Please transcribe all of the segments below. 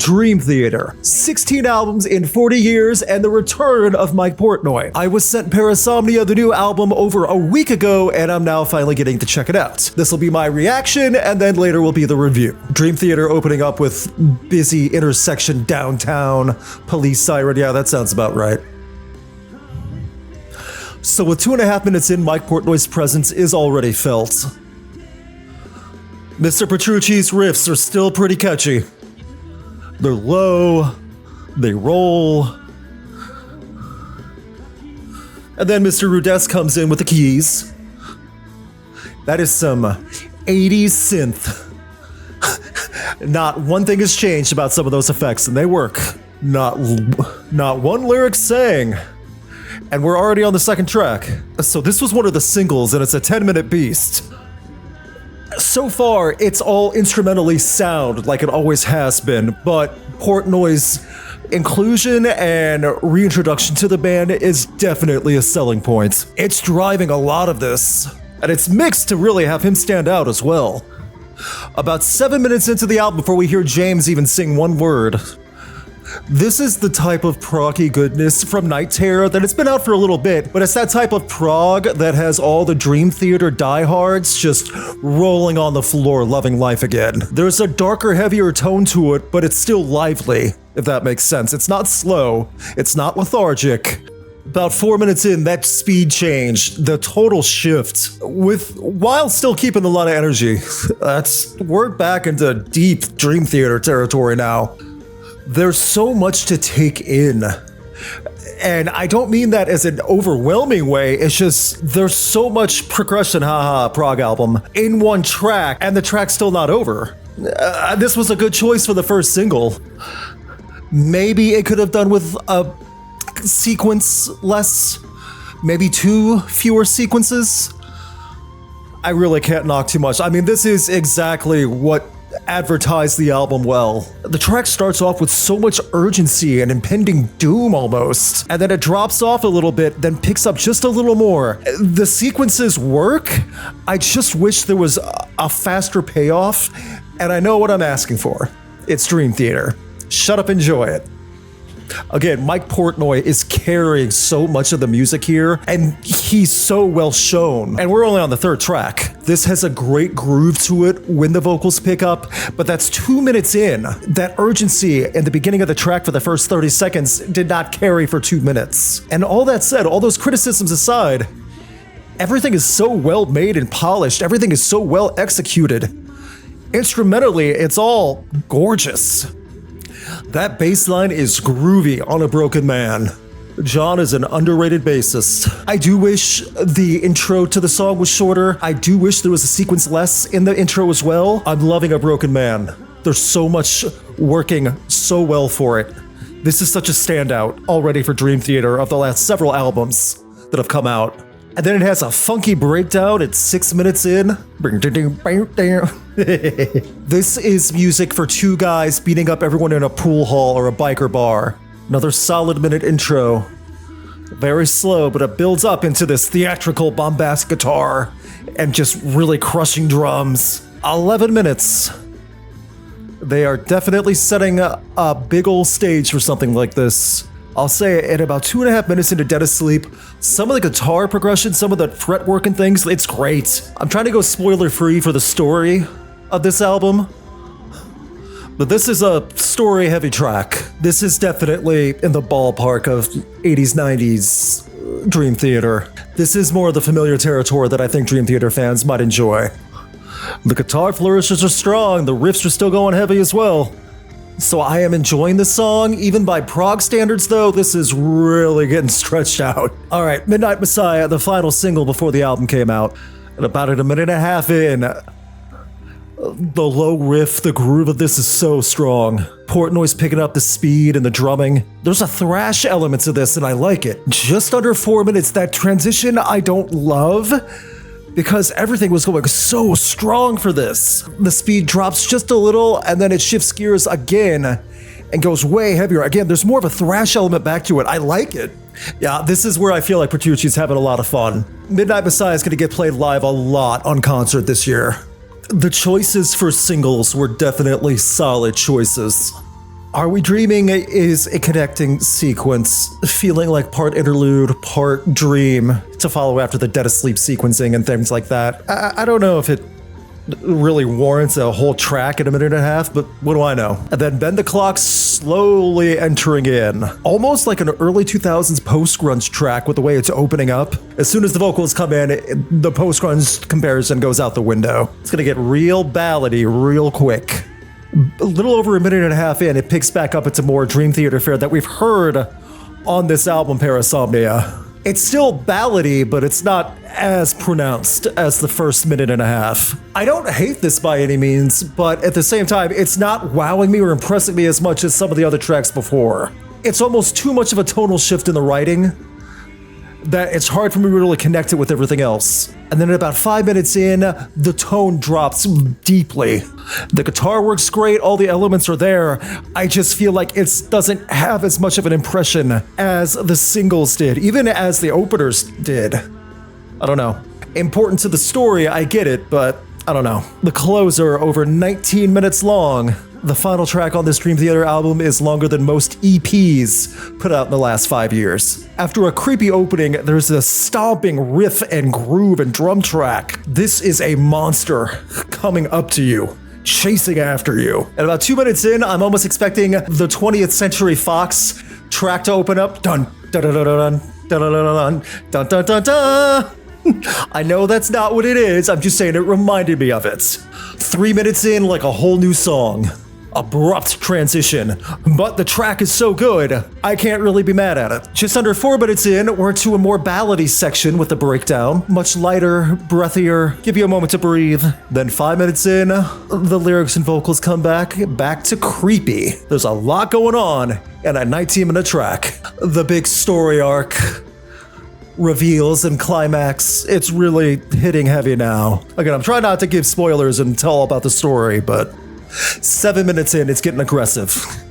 Dream Theater. 16 albums in 40 years and the return of Mike Portnoy. I was sent Parasomnia, the new album, over a week ago, and I'm now finally getting to check it out. This will be my reaction, and then later will be the review. Dream Theater opening up with busy intersection downtown, police siren. Yeah, that sounds about right. So with 2.5 minutes in, Mike Portnoy's presence is already felt. Mr. Petrucci's riffs are still pretty catchy. They're low, they roll. And then Mr. Rudess comes in with the keys. That is some 80s synth. Not one thing has changed about some of those effects, and they work. Not one lyric saying. And we're already on the second track. So this was one of the singles, and it's a 10-minute beast. So far, it's all instrumentally sound like it always has been, but Portnoy's inclusion and reintroduction to the band is definitely a selling point. It's driving a lot of this, and it's mixed to really have him stand out as well. About 7 minutes into the album before we hear James even sing one word. This is the type of proggy goodness from Night Terror that it's been out for a little bit, but it's that type of prog that has all the Dream Theater diehards just rolling on the floor loving life again. There's a darker, heavier tone to it, but it's still lively, if that makes sense. It's not slow, it's not lethargic. About 4 minutes in, that speed change, the total shift, while still keeping a lot of energy. We're back into deep Dream Theater territory now. There's so much to take in. And I don't mean that as an overwhelming way, it's just there's so much progression, prog album, in one track, and the track's still not over. This was a good choice for the first single. Maybe it could have done with a sequence less, maybe 2 fewer sequences. I really can't knock too much. I mean, this is exactly what advertised the album well. The track starts off with so much urgency and impending doom almost, and then it drops off a little bit, then picks up just a little more. The sequences work. I just wish there was a faster payoff, and I know what I'm asking for. It's Dream Theater. Shut up, enjoy it. Again, Mike Portnoy is carrying so much of the music here, and he's so well shown. And we're only on the third track. This has a great groove to it when the vocals pick up, but that's 2 minutes in. That urgency in the beginning of the track for the first 30 seconds did not carry for 2 minutes. And all that said, all those criticisms aside, everything is so well made and polished. Everything is so well executed. Instrumentally, it's all gorgeous. That bass line is groovy on A Broken Man. John is an underrated bassist. I do wish the intro to the song was shorter. I do wish there was a sequence less in the intro as well. I'm loving A Broken Man. There's so much working so well for it. This is such a standout already for Dream Theater of the last several albums that have come out. And then it has a funky breakdown at 6 minutes in. This is music for 2 guys beating up everyone in a pool hall or a biker bar. Another solid minute intro. Very slow, but it builds up into this theatrical bombast guitar and just really crushing drums. 11 minutes. They are definitely setting a big old stage for something like this. I'll say at about 2.5 minutes into Dead Asleep, some of the guitar progression, some of the fretwork and things, it's great. I'm trying to go spoiler-free for the story of this album, but this is a story-heavy track. This is definitely in the ballpark of 80s, 90s Dream Theater. This is more of the familiar territory that I think Dream Theater fans might enjoy. The guitar flourishes are strong, the riffs are still going heavy as well. So I am enjoying this song. Even by prog standards, though, this is really getting stretched out. All right, Midnight Messiah, the final single before the album came out. And about a minute and a half in, the low riff, the groove of this is so strong. Portnoy's picking up the speed and the drumming. There's a thrash element to this, and I like it. Just under 4 minutes, that transition I don't love, because everything was going so strong for this. The speed drops just a little, and then it shifts gears again and goes way heavier. Again, there's more of a thrash element back to it. I like it. Yeah, this is where I feel like Petrucci's having a lot of fun. Midnight Messiah is going to get played live a lot on concert this year. The choices for singles were definitely solid choices. Are We Dreaming is a connecting sequence, feeling like part interlude, part dream, to follow after the dead asleep sequencing and things like that. I don't know if it really warrants a whole track in a minute and a half, but what do I know? And then Bend the Clock slowly entering in, almost like an early 2000s post-grunge track with the way it's opening up. As soon as the vocals come in, the post-grunge comparison goes out the window. It's gonna get real ballady real quick. A little over a minute and a half in, it picks back up into more Dream Theater fare that we've heard on this album, Parasomnia. It's still ballady, but it's not as pronounced as the first minute and a half. I don't hate this by any means, but at the same time, it's not wowing me or impressing me as much as some of the other tracks before. It's almost too much of a tonal shift in the writing that it's hard for me to really connect it with everything else. And then at about 5 minutes in, the tone drops deeply. The guitar works great, all the elements are there. I just feel like it doesn't have as much of an impression as the singles did, even as the openers did. I don't know. Important to the story, I get it, but I don't know. The closer, over 19 minutes long. The final track on this Dream Theater album is longer than most EPs put out in the last 5 years. After a creepy opening, there's a stomping riff and groove and drum track. This is a monster coming up to you, chasing after you. And about 2 minutes in, I'm almost expecting the 20th Century Fox track to open up. Dun dun dun dun dun dun dun dun dun dun dun. I know that's not what it is, I'm just saying it reminded me of it. 3 minutes in, like a whole new song. Abrupt transition, but the track is so good, I can't really be mad at it. Just under 4 minutes in, we're to a more ballady section with the breakdown. Much lighter, breathier, give you a moment to breathe. Then 5 minutes in, the lyrics and vocals come back to creepy. There's a lot going on in a 19-minute track. The big story arc, reveals and climax, it's really hitting heavy now. Again, I'm trying not to give spoilers and tell about the story, but 7 minutes in, it's getting aggressive.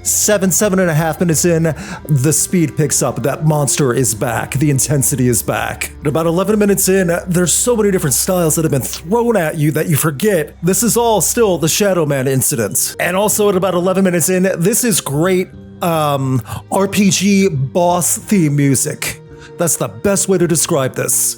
7.5 minutes in, the speed picks up. That monster is back. The intensity is back. At about 11 minutes in, there's so many different styles that have been thrown at you that you forget this is all still the Shadow Man incident. And also at about 11 minutes in, this is great RPG boss theme music. That's the best way to describe this.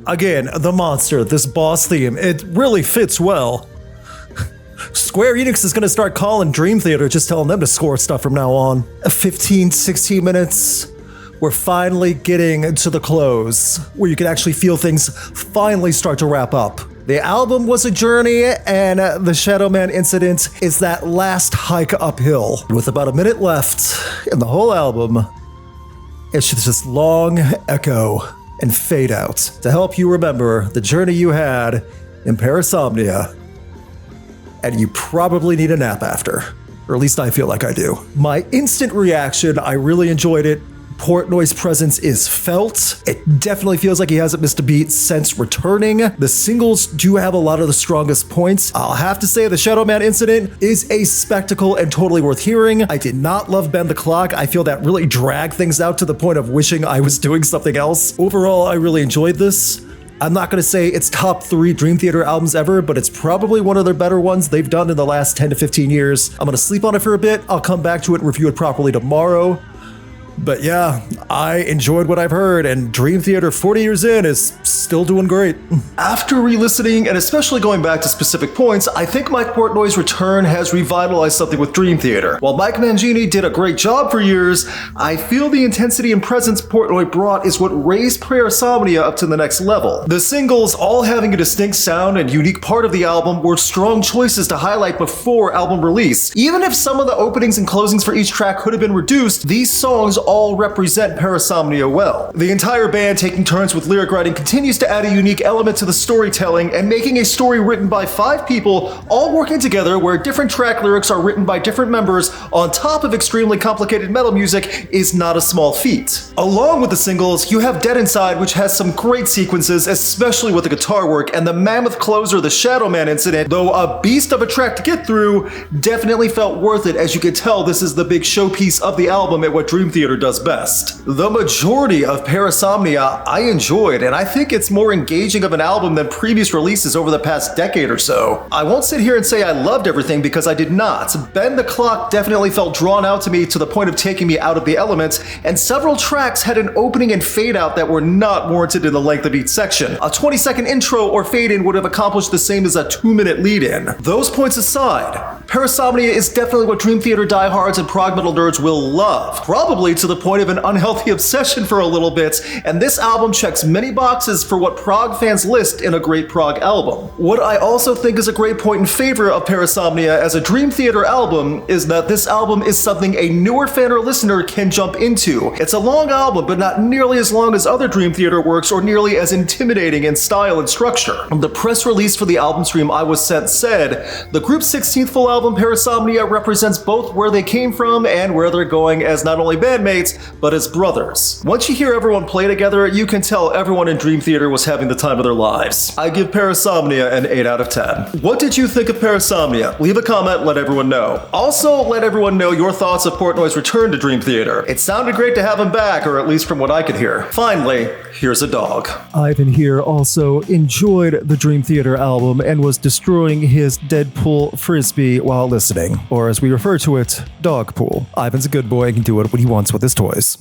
Again, the monster, this boss theme, it really fits well. Square Enix is going to start calling Dream Theater, just telling them to score stuff from now on. 15, 16 minutes, we're finally getting to the close, where you can actually feel things finally start to wrap up. The album was a journey, and the Shadow Man incident is that last hike uphill. With about a minute left in the whole album, it's just this long echo and fade out to help you remember the journey you had in Parasomnia. And you probably need a nap after. Or at least I feel like I do. My instant reaction, I really enjoyed it. Portnoy's presence is felt. It definitely feels like he hasn't missed a beat since returning. The singles do have a lot of the strongest points. I'll have to say the Shadow Man incident is a spectacle and totally worth hearing. I did not love Bend the Clock. I feel that really dragged things out to the point of wishing I was doing something else. Overall, I really enjoyed this. I'm not going to say it's top 3 Dream Theater albums ever, but it's probably one of their better ones they've done in the last 10 to 15 years. I'm going to sleep on it for a bit. I'll come back to it and review it properly tomorrow. But yeah, I enjoyed what I've heard, and Dream Theater 40 years in is still doing great. After re-listening, and especially going back to specific points, I think Mike Portnoy's return has revitalized something with Dream Theater. While Mike Mangini did a great job for years, I feel the intensity and presence Portnoy brought is what raised Parasomnia up to the next level. The singles, all having a distinct sound and unique part of the album, were strong choices to highlight before album release. Even if some of the openings and closings for each track could have been reduced, these songs all represent Parasomnia well. The entire band taking turns with lyric writing continues to add a unique element to the storytelling, and making a story written by 5 people all working together where different track lyrics are written by different members on top of extremely complicated metal music is not a small feat. Along with the singles, you have Dead Inside, which has some great sequences, especially with the guitar work, and the mammoth closer, the Shadow Man incident, though a beast of a track to get through, definitely felt worth it. As you can tell, this is the big showpiece of the album at what Dream Theater Theater does best. The majority of Parasomnia I enjoyed, and I think it's more engaging of an album than previous releases over the past decade or so. I won't sit here and say I loved everything because I did not. Bend the Clock definitely felt drawn out to me to the point of taking me out of the element, and several tracks had an opening and fade out that were not warranted in the length of each section. A 20-second intro or fade in would have accomplished the same as a 2-minute lead in. Those points aside, Parasomnia is definitely what Dream Theater diehards and prog metal nerds will love, probably to the point of an unhealthy obsession for a little bit, and this album checks many boxes for what prog fans list in a great prog album. What I also think is a great point in favor of Parasomnia as a Dream Theater album is that this album is something a newer fan or listener can jump into. It's a long album, but not nearly as long as other Dream Theater works or nearly as intimidating in style and structure. The press release for the album stream I was sent said, the group's 16th full album Parasomnia represents both where they came from and where they're going as not only bandmates, but as brothers. Once you hear everyone play together, you can tell everyone in Dream Theater was having the time of their lives. I give Parasomnia an 8 out of 10. What did you think of Parasomnia? Leave a comment, let everyone know. Also, let everyone know your thoughts of Portnoy's return to Dream Theater. It sounded great to have him back, or at least from what I could hear. Finally, here's a dog. Ivan here also enjoyed the Dream Theater album and was destroying his Deadpool frisbee while listening, or as we refer to it, dog pool. Ivan's a good boy and can do what he wants with his toys.